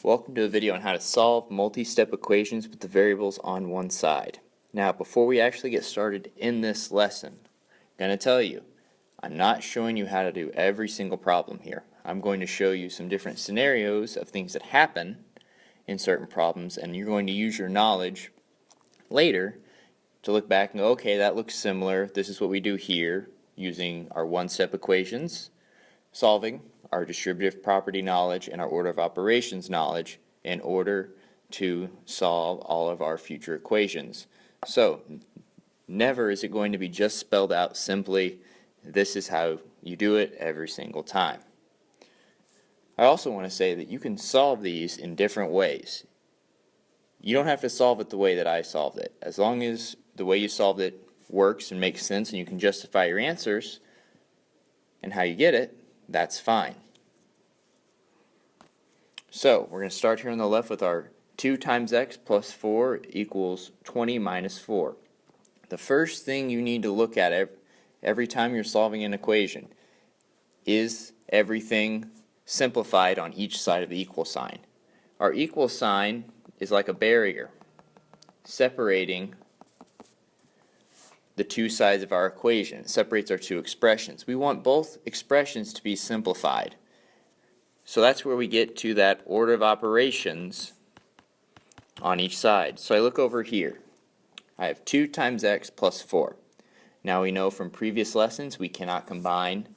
Welcome to a video on how to solve multi-step equations with the variables on one side. Now, before we actually get started in this lesson, I'm going to tell you, I'm not showing you how to do every single problem here. I'm going to show you some different scenarios of things that happen in certain problems, and you're going to use your knowledge later to look back and go, okay, that looks similar. This is what we do here using our one-step equations, solving our distributive property knowledge and our order of operations knowledge in order to solve all of our future equations. So, never is it going to be just spelled out simply, this is how you do it every single time. I also want to say that you can solve these in different ways. You don't have to solve it the way that I solved it. As long as the way you solved it works and makes sense and you can justify your answers and how you get it, that's fine. So, we're going to start here on the left with our 2 times x plus 4 equals 20 minus 4. The first thing you need to look at every time you're solving an equation is everything simplified on each side of the equal sign. Our equal sign is like a barrier separating the two sides of our equation. It separates our two expressions. We want both expressions to be simplified. So that's where we get to that order of operations on each side. So I look over here. I have 2 times x plus 4. Now we know from previous lessons we cannot combine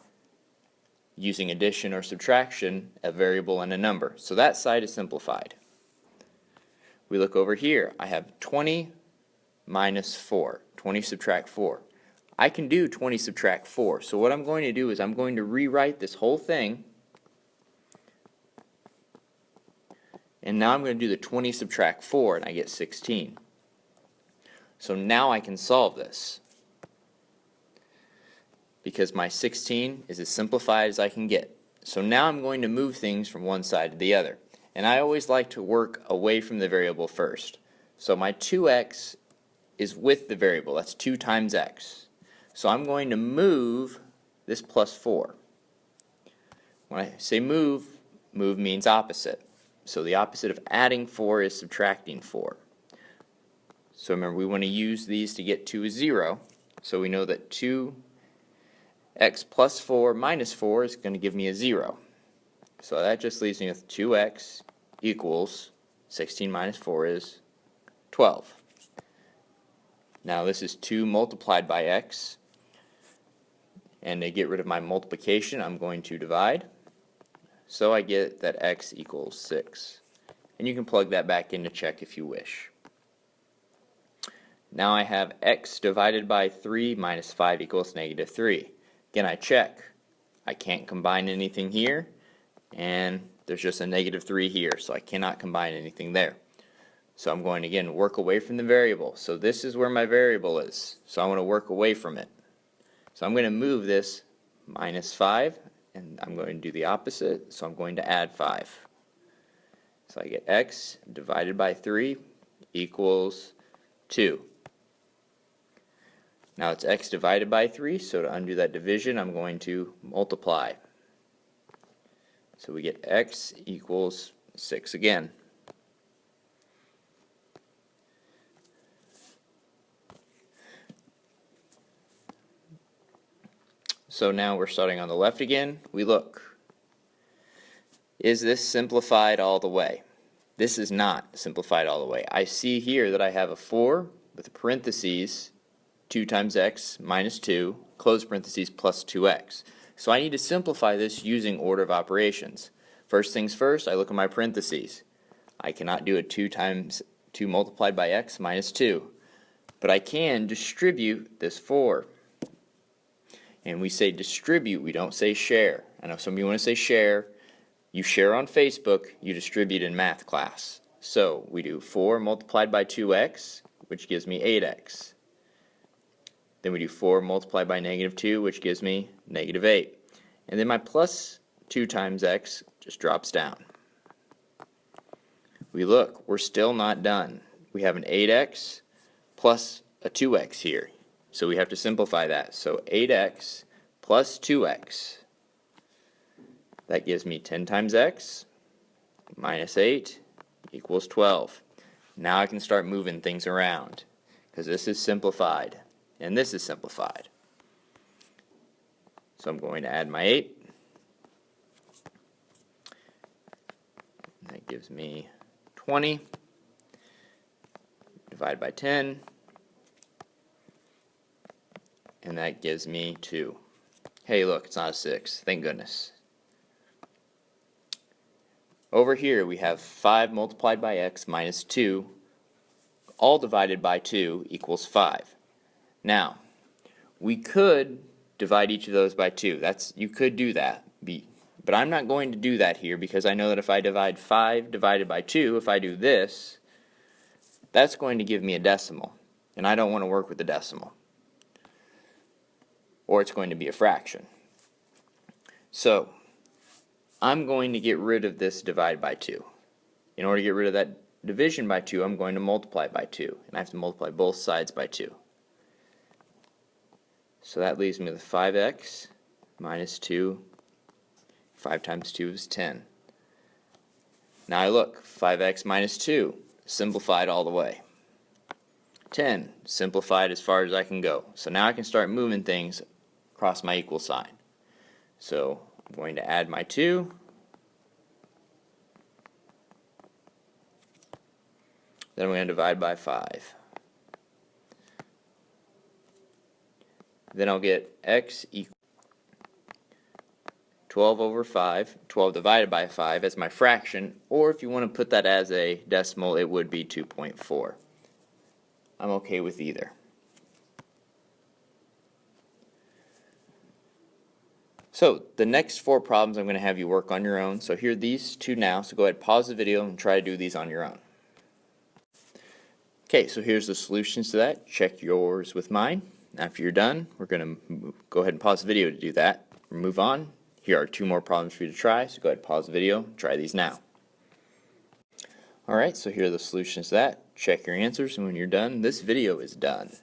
using addition or subtraction a variable and a number. So that side is simplified. We look over here. I have 20 minus 4. 20 subtract 4. I can do 20 subtract 4. So what I'm going to do is I'm going to rewrite this whole thing. And now I'm going to do the 20 subtract 4 and I get 16. So now I can solve this because my 16 is as simplified as I can get. So now I'm going to move things from one side to the other. And I always like to work away from the variable first. So my 2x is with the variable. That's 2 times x. So I'm going to move this plus 4. When I say move, move means opposite. So the opposite of adding 4 is subtracting 4. So remember, we want to use these to get to a 0. So we know that 2x plus 4 minus 4 is going to give me a 0. So that just leaves me with 2x equals 16 minus 4 is 12. Now this is 2 multiplied by x. And to get rid of my multiplication, I'm going to divide. So I get that x equals 6. And you can plug that back in to check if you wish. Now I have x divided by 3 minus 5 equals negative 3. Again, I check. I can't combine anything here, and there's just a negative 3 here, so I cannot combine anything there. So I'm going to, again, work away from the variable. So this is where my variable is. So I want to work away from it. So I'm going to move this minus 5. And I'm going to do the opposite, so I'm going to add 5. So I get x divided by 3 equals 2. Now it's x divided by 3, so to undo that division, I'm going to multiply. So we get x equals 6 again. So now we're starting on the left again. We look. Is this simplified all the way? This is not simplified all the way. I see here that I have a 4 with a parentheses, 2 times x minus 2, close parentheses, plus 2x. So I need to simplify this using order of operations. First things first, I look at my parentheses. I cannot do a 2 times 2 multiplied by x minus 2. But I can distribute this 4. And we say distribute, we don't say share. I know some of you want to say share. You share on Facebook, you distribute in math class. So we do 4 multiplied by 2x, which gives me 8x. Then we do 4 multiplied by negative 2, which gives me negative 8. And then my plus 2 times x just drops down. We look, we're still not done. We have an 8x plus a 2x here. So we have to simplify that. So 8x plus 2x. That gives me 10 times x minus 8 equals 12. Now I can start moving things around because this is simplified and this is simplified. So I'm going to add my 8. That gives me 20. Divide by 10. And that gives me 2. Hey, look, it's not a 6. Thank goodness. Over here we have 5 multiplied by x minus 2, all divided by 2 equals 5. Now, we could divide each of those by 2. You could do that, but I'm not going to do that here because I know that if I divide 5 divided by 2, if I do this, that's going to give me a decimal, and I don't want to work with a decimal, or it's going to be a fraction. So I'm going to get rid of this divide by 2. In order to get rid of that division by 2, I'm going to multiply it by 2, and I have to multiply both sides by 2. So that leaves me with 5x minus 2. 5 times 2 is 10. Now I look, 5x minus 2, simplified all the way. 10, simplified as far as I can go. So now I can start moving things across my equal sign. So I'm going to add my 2. Then I'm going to divide by 5. Then I'll get x equals 12 over 5, 12 divided by 5 as my fraction, or if you want to put that as a decimal, it would be 2.4. I'm okay with either. So the next 4 problems I'm going to have you work on your own. So here are these 2 now, so go ahead, pause the video and try to do these on your own. Okay, so here's the solutions to that. Check yours with mine. After you're done, we're going to go ahead and pause the video to do that. Move on. Here are 2 more problems for you to try, so go ahead and pause the video, try these now. Alright, so here are the solutions to that. Check your answers, and when you're done, this video is done.